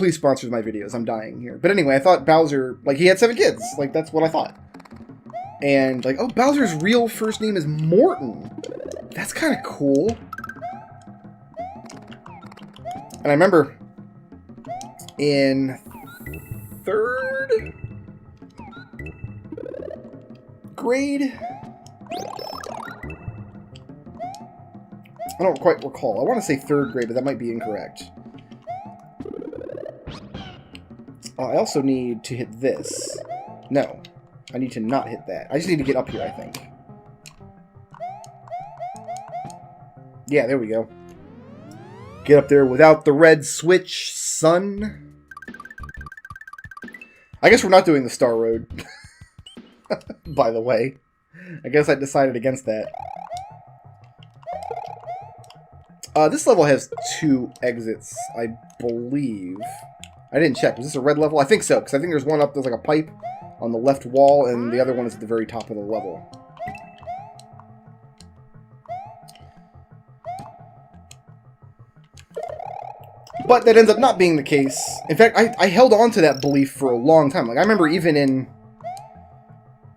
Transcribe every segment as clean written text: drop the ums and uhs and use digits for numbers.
please sponsor my videos. I'm dying here. But anyway, I thought Bowser, like, he had 7 kids. Like, that's what I thought. And, like, oh, Bowser's real first name is Morton. That's kind of cool. And I remember in 3rd grade, I don't quite recall. I want to say 3rd grade, but that might be incorrect. I also need to hit this. No. I need to not hit that. I just need to get up here, I think. Yeah, there we go. Get up there without the red switch, son. I guess we're not doing the Star Road. By the way. I guess I decided against that. This level has 2 exits, I believe. I didn't check. Was this a red level? I think so, because I think there's one up, there's like a pipe on the left wall, and the other one is at the very top of the level. But that ends up not being the case. In fact, I held on to that belief for a long time. Like, I remember even in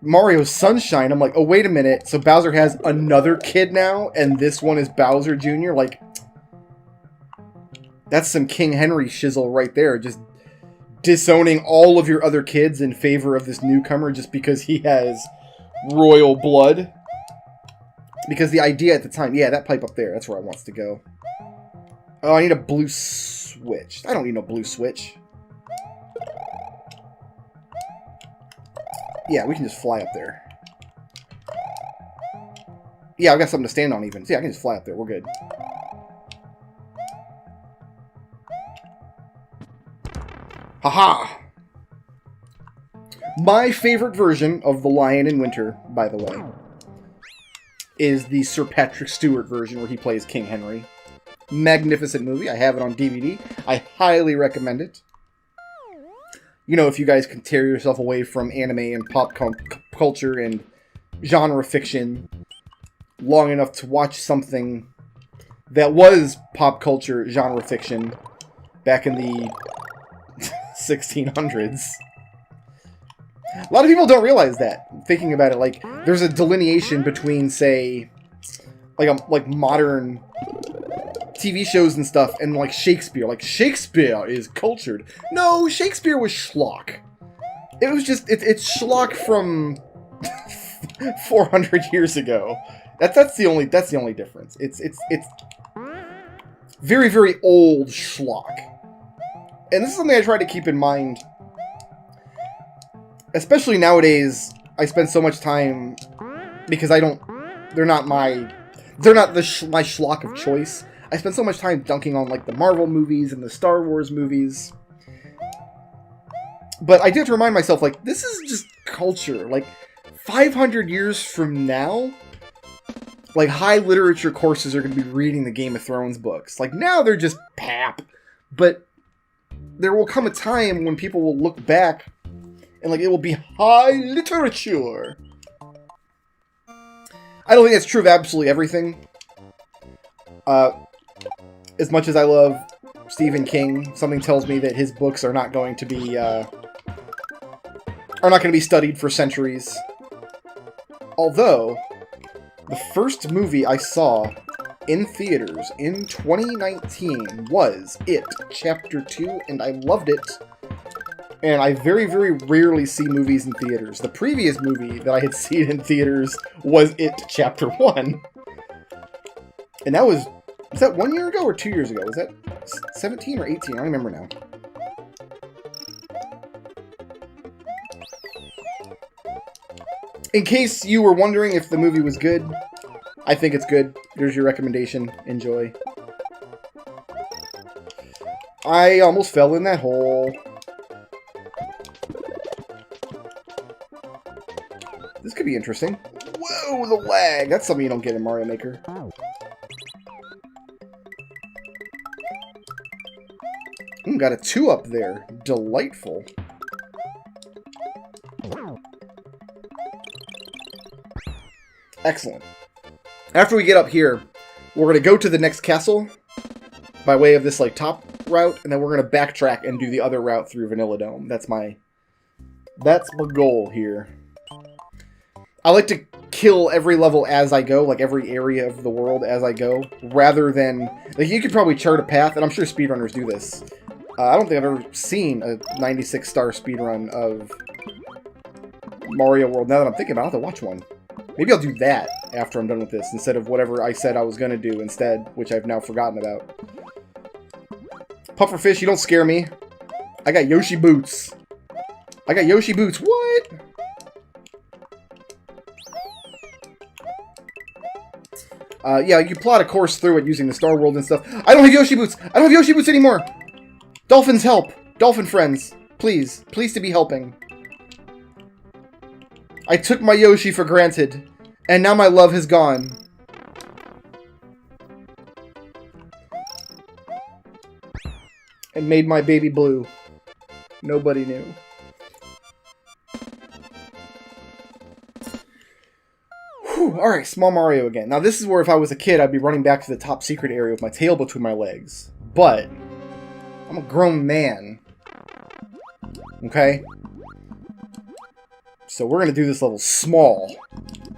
Mario Sunshine, I'm like, oh, wait a minute. So Bowser has another kid now, and this one is Bowser Jr.? Like, that's some King Henry shizzle right there. Just disowning all of your other kids in favor of this newcomer just because he has royal blood. Because the idea at the time... Yeah, that pipe up there. That's where I wants to go. Oh, I need a blue switch. I don't need no blue switch. Yeah, we can just fly up there. Yeah, I've got something to stand on even. So yeah, I can just fly up there. We're good. Haha! My favorite version of The Lion in Winter, by the way, is the Sir Patrick Stewart version where he plays King Henry. Magnificent movie. I have it on DVD. I highly recommend it. You know, if you guys can tear yourself away from anime and pop culture and genre fiction long enough to watch something that was pop culture genre fiction back in the 1600s. A lot of people don't realize that. Thinking about it, like, there's a delineation between, say, like modern TV shows and stuff, and like Shakespeare. Like, Shakespeare is cultured. No, Shakespeare was schlock. It was just, it's schlock from 400 years ago. That's the only difference. It's very, very old schlock. And this is something I try to keep in mind. Especially nowadays, I spend so much time, because they're not my schlock of choice. I spend so much time dunking on, like, the Marvel movies and the Star Wars movies. But I do have to remind myself, like, this is just culture. Like, 500 years from now, like, high literature courses are going to be reading the Game of Thrones books. Like, now they're just pap. But there will come a time when people will look back and, like, it will be high literature. I don't think that's true of absolutely everything. As much as I love Stephen King, something tells me that his books are not going to be studied for centuries. Although, the first movie I saw in theaters in 2019 was It, Chapter 2, and I loved it. And I very, very rarely see movies in theaters. The previous movie that I had seen in theaters was It, Chapter 1. And that was that 1 year ago or 2 years ago? Was that 17 or 18? I don't remember now. In case you were wondering if the movie was good, I think it's good. There's your recommendation. Enjoy. I almost fell in that hole. This could be interesting. Whoa, the lag! That's something you don't get in Mario Maker. Got a 2 up there. Delightful. Excellent. After we get up here, we're going to go to the next castle by way of this, like, top route, and then we're going to backtrack and do the other route through Vanilla Dome. That's my goal here. I like to kill every level as I go, like every area of the world as I go, rather than... Like, you could probably chart a path, and I'm sure speedrunners do this. I don't think I've ever seen a 96-star speedrun of Mario World. Now that I'm thinking about it, I'll have to watch one. Maybe I'll do that after I'm done with this, instead of whatever I said I was going to do instead, which I've now forgotten about. Pufferfish, you don't scare me. I got Yoshi boots. I got Yoshi boots. What? Yeah, you plot a course through it using the Star World and stuff. I don't have Yoshi boots! I don't have Yoshi boots anymore! Dolphins, help! Dolphin friends, please. Please to be helping. I took my Yoshi for granted, and now my love has gone. And made my baby blue. Nobody knew. Alright, Small Mario again. Now this is where if I was a kid, I'd be running back to the top secret area with my tail between my legs. But, I'm a grown man. Okay? So we're gonna do this level small.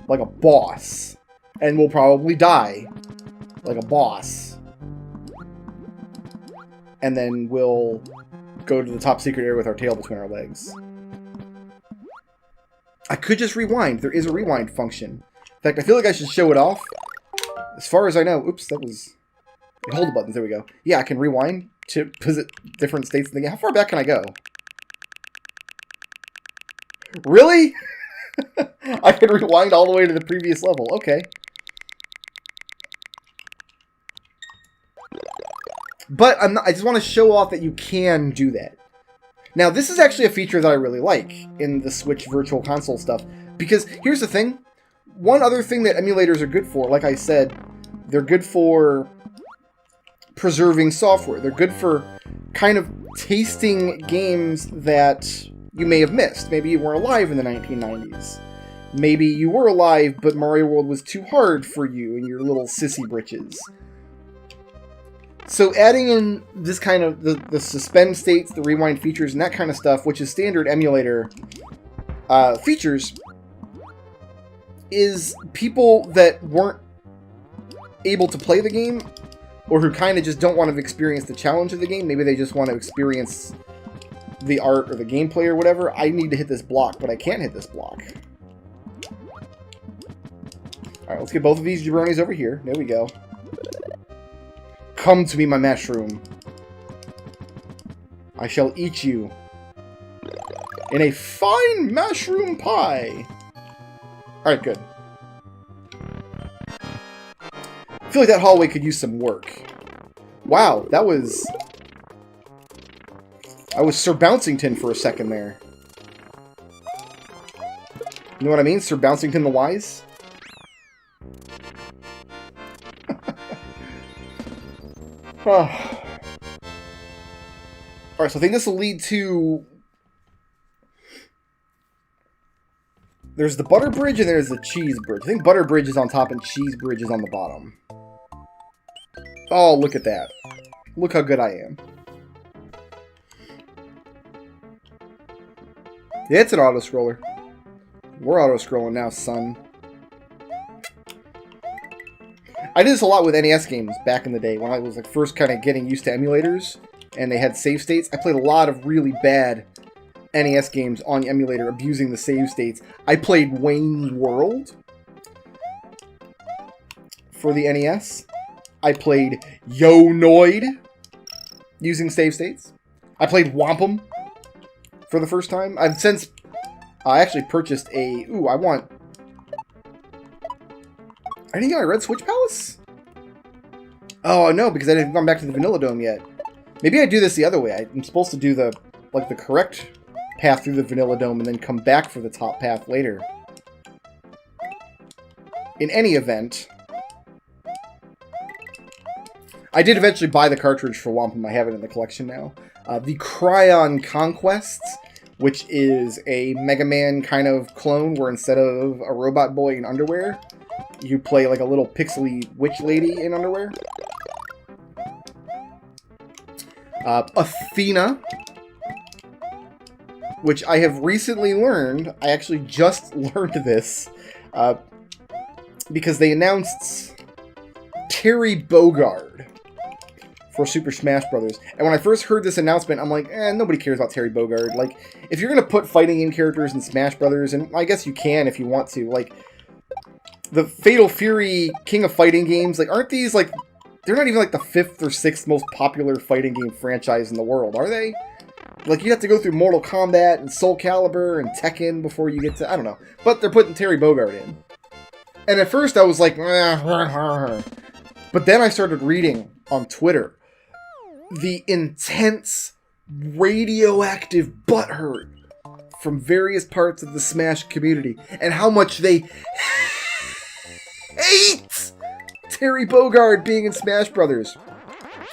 Like a boss. And we'll probably die. Like a boss. And then we'll go to the top secret area with our tail between our legs. I could just rewind. There is a rewind function. In fact, I feel like I should show it off. As far as I know... Oops, that was... Hold the buttons, there we go. Yeah, I can rewind to visit different states in the game. How far back can I go? Really? I can rewind all the way to the previous level. Okay. But I just want to show off that you can do that. Now, this is actually a feature that I really like in the Switch Virtual Console stuff. Because, here's the thing. One other thing that emulators are good for, like I said, they're good for preserving software. They're good for kind of tasting games that you may have missed. Maybe you weren't alive in the 1990s. Maybe you were alive, but Mario World was too hard for you and your little sissy britches. So adding in this kind of, the suspend states, the rewind features, and that kind of stuff, which is standard emulator features, is people that weren't able to play the game, or who kind of just don't want to experience the challenge of the game. Maybe they just want to experience the art or the gameplay or whatever. I need to hit this block, but I can't hit this block. Alright, let's get both of these jabronis over here. There we go. Come to me, my mushroom. I shall eat you in a fine mushroom pie. Alright, good. I feel like that hallway could use some work. Wow, that was... I was Sir Bouncington for a second there. You know what I mean? Sir Bouncington the Wise? Alright, so I think this will lead to... There's the Butter Bridge and there's the Cheese Bridge. I think Butter Bridge is on top and Cheese Bridge is on the bottom. Oh, look at that. Look how good I am. Yeah, it's an auto-scroller. We're auto-scrolling now, son. I did this a lot with NES games back in the day when I was like first kind of getting used to emulators and they had save states. I played a lot of really bad NES games on the emulator abusing the save states. I played Wayne's World for the NES. I played Yo-Noid using save states. I played Wampum for the first time. I've since actually purchased a... Ooh, I didn't get my Red Switch Palace? Oh, no, because I didn't gone back to the Vanilla Dome yet. Maybe I do this the other way. I'm supposed to do the correct path through the Vanilla Dome and then come back for the top path later. In any event, I did eventually buy the cartridge for Wampum. I have it in the collection now. The Cryon Conquest, which is a Mega Man kind of clone where instead of a robot boy in underwear, you play like a little pixely witch lady in underwear. Athena, which I have recently learned. I actually just learned this because they announced Terry Bogard for Super Smash Bros. And when I first heard this announcement, I'm like, nobody cares about Terry Bogard. Like, if you're going to put fighting game characters in Smash Bros., and I guess you can if you want to, like, the Fatal Fury King of Fighting games, like, aren't these, like, they're not even, like, the 5th or 6th most popular fighting game franchise in the world, are they? Like, you have to go through Mortal Kombat and Soul Calibur and Tekken before you get to, I don't know. But they're putting Terry Bogard in. And at first I was like, but then I started reading on Twitter the intense radioactive butthurt from various parts of the Smash community and how much they hate Terry Bogard being in Smash Brothers.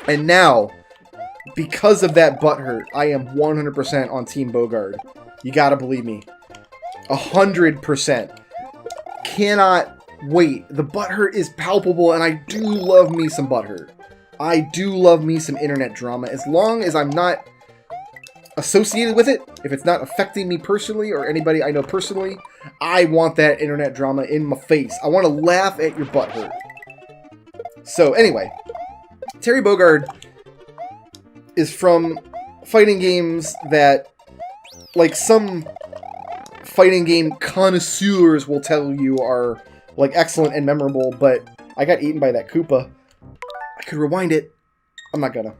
And now, because of that butthurt, I am 100% on Team Bogard. You gotta believe me. 100%. Cannot wait. The butthurt is palpable, and I do love me some butthurt. I do love me some internet drama. As long as I'm not associated with it, if it's not affecting me personally or anybody I know personally, I want that internet drama in my face. I want to laugh at your butthurt. So anyway, Terry Bogard is from fighting games that, like, some fighting game connoisseurs will tell you are, like, excellent and memorable, but I got eaten by that Koopa. I could rewind it. I'm not gonna.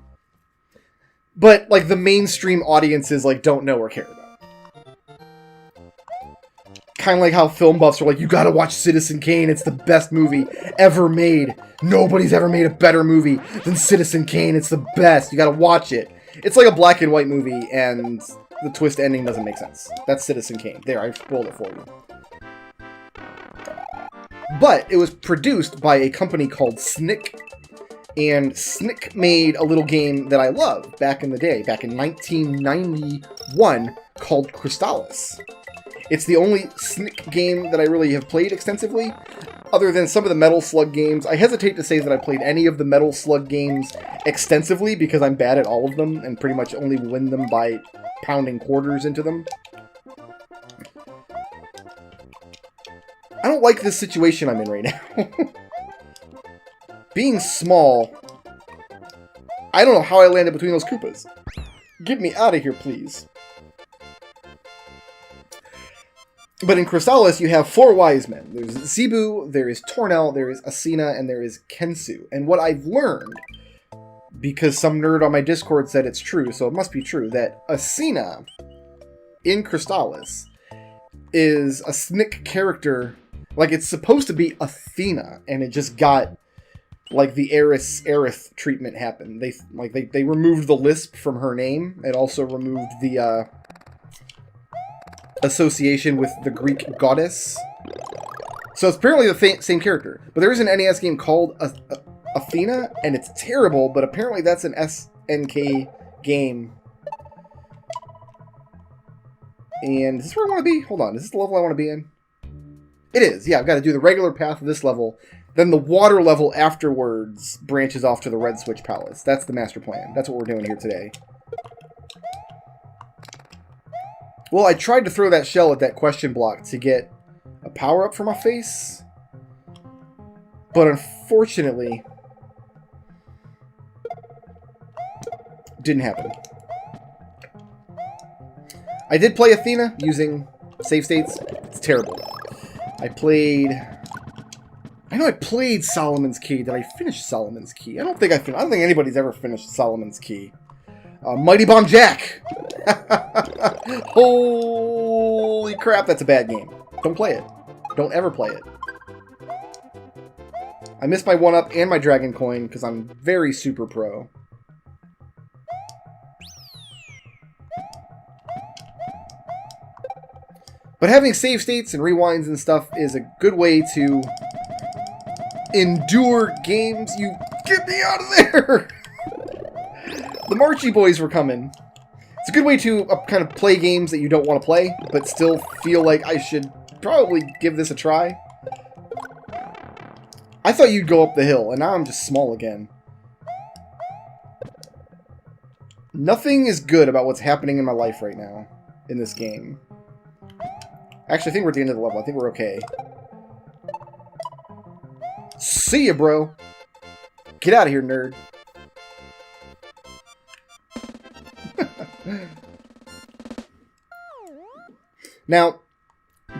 But, like, the mainstream audiences, like, don't know or care about. Kind of like how film buffs are like, you gotta watch Citizen Kane, it's the best movie ever made. Nobody's ever made a better movie than Citizen Kane, it's the best, you gotta watch it. It's like a black and white movie, and the twist ending doesn't make sense. That's Citizen Kane. There, I spoiled it for you. But it was produced by a company called SNIC, and SNIC made a little game that I loved back in the day, back in 1991, called Crystalis. It's the only SNIC game that I really have played extensively, other than some of the Metal Slug games. I hesitate to say that I played any of the Metal Slug games extensively, because I'm bad at all of them, and pretty much only win them by pounding quarters into them. I don't like this situation I'm in right now. Being small, I don't know how I landed between those Koopas. Get me out of here, please. But in Crystalis, you have 4 wise men. There's Zebu, there is Tornel, there is Asina, and there is Kensu. And what I've learned, because some nerd on my Discord said it's true, so it must be true, that Asina in Crystalis is a SNIC character. Like, it's supposed to be Athena, and it just got, like, the Aerith treatment happened. They removed the lisp from her name. It also removed the association with the Greek goddess. So it's apparently the same character. But there is an NES game called Athena, and it's terrible, but apparently that's an SNK game. And is this where I want to be? Hold on, is this the level I want to be in? It is, yeah, I've got to do the regular path of this level. Then the water level afterwards branches off to the Red Switch Palace. That's the master plan. That's what we're doing here today. Well, I tried to throw that shell at that question block to get a power-up for my face. But unfortunately, didn't happen. I did play Athena using save states. It's terrible. I know I played Solomon's Key. Did I finish Solomon's Key? I don't think anybody's ever finished Solomon's Key. Mighty Bomb Jack! Holy crap, that's a bad game. Don't play it. Don't ever play it. I missed my 1-up and my Dragon Coin because I'm very super pro. But having save states and rewinds and stuff is a good way to endure games. You get me out of there! The Marchie Boys were coming. It's a good way to kind of play games that you don't want to play, but still feel like I should probably give this a try. I thought you'd go up the hill, and now I'm just small again. Nothing is good about what's happening in my life right now in this game. Actually, I think we're at the end of the level. I think we're okay. See ya, bro. Get out of here, nerd. Now,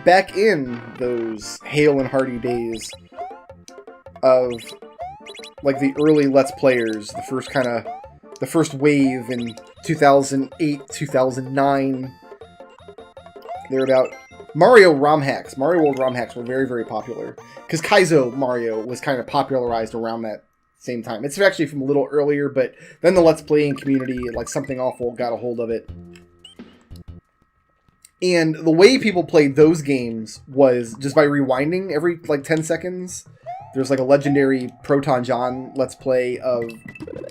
back in those hale and hearty days of, like, the early Let's Players, the first wave in 2008, 2009, they're about Mario ROM hacks. Mario World ROM hacks were very, very popular, because Kaizo Mario was kind of popularized around that same time. It's actually from a little earlier, but then the Let's Playing community, like Something Awful, got a hold of it. And the way people played those games was just by rewinding every, like, 10 seconds. There's, like, a legendary Proton John Let's Play of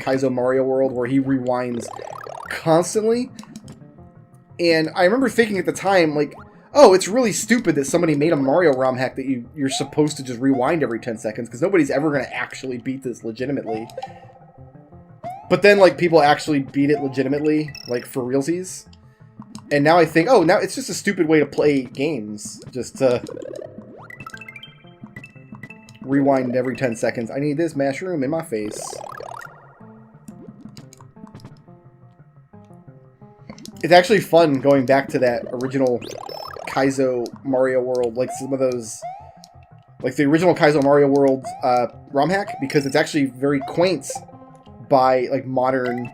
Kaizo Mario World where he rewinds constantly. And I remember thinking at the time, like, oh, it's really stupid that somebody made a Mario ROM hack that you're supposed to just rewind every 10 seconds, because nobody's ever going to actually beat this legitimately. But then, like, people actually beat it legitimately, like, for realsies. And now I think, oh, now it's just a stupid way to play games. Just to rewind every 10 seconds. I need this mushroom in my face. It's actually fun going back to that original Kaizo Mario World, like some of those, like the original Kaizo Mario World ROM hack, because it's actually very quaint by, like, modern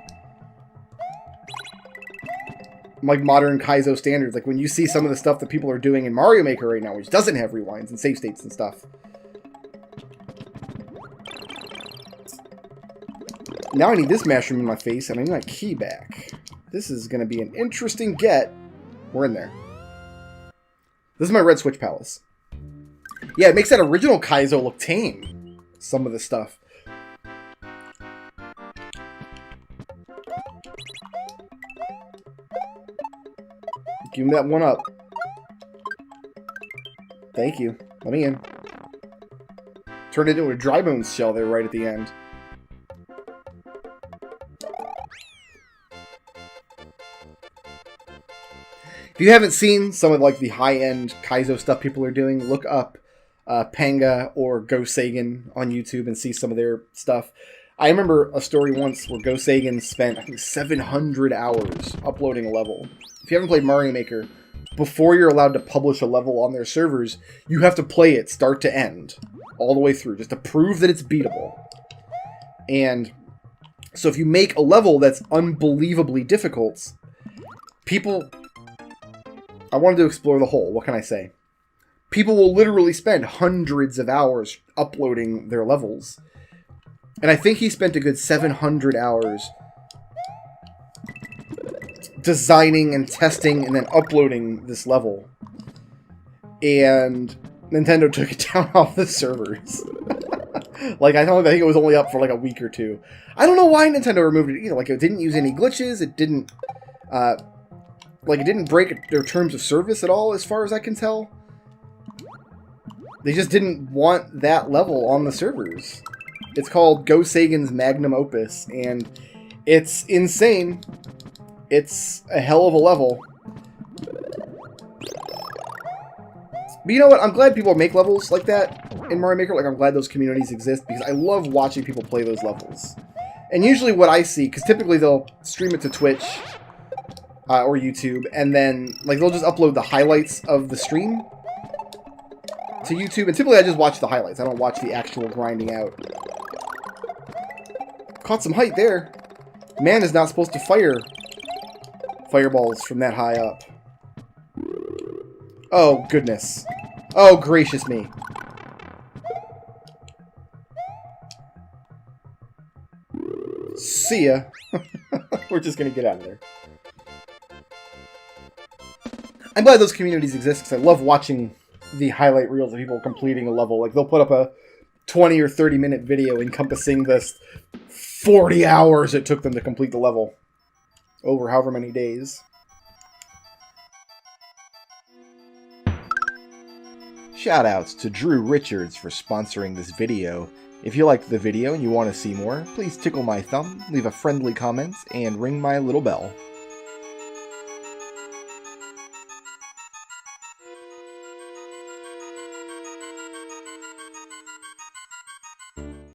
Kaizo standards. Like, when you see some of the stuff that people are doing in Mario Maker right now, which doesn't have rewinds and save states and stuff. Now I need this mushroom in my face, and I need my key back. This is going to be an interesting get. We're in there. This is my Red Switch Palace. Yeah, it makes that original Kaizo look tame. Some of the stuff. Give me that one up. Thank you. Let me in. Turned it into a dry bones shell there right at the end. If you haven't seen some of, like, the high-end Kaizo stuff people are doing, look up Panga or Go Sagan on YouTube and see some of their stuff. I remember a story once where Go Sagan spent, I think, 700 hours uploading a level. If you haven't played Mario Maker, before you're allowed to publish a level on their servers, you have to play it start to end, all the way through, just to prove that it's beatable. And so if you make a level that's unbelievably difficult, people... I wanted to explore the whole, what can I say? People will literally spend hundreds of hours uploading their levels. And I think he spent a good 700 hours designing and testing and then uploading this level. And Nintendo took it down off the servers. Like, I think it was only up for like a week or two. I don't know why Nintendo removed it either. Like, it didn't use any glitches, it didn't... Like, it didn't break their terms of service at all, as far as I can tell. They just didn't want that level on the servers. It's called Go Sagan's Magnum Opus, and it's insane. It's a hell of a level. But you know what? I'm glad people make levels like that in Mario Maker. Like, I'm glad those communities exist, because I love watching people play those levels. And usually what I see, because typically they'll stream it to Twitch... or YouTube, and then, like, they'll just upload the highlights of the stream to YouTube, and typically I just watch the highlights. I don't watch the actual grinding out. Caught some height there. Man is not supposed to fire fireballs from that high up. Oh, goodness. Oh, gracious me. See ya. We're just gonna get out of there. I'm glad those communities exist, because I love watching the highlight reels of people completing a level. Like, they'll put up a 20 or 30 minute video encompassing this 40 hours it took them to complete the level. Over however many days. Shoutouts to Drew Richards for sponsoring this video, If you liked the video and you want to see more, please tickle my thumb, leave a friendly comment, and ring my little bell.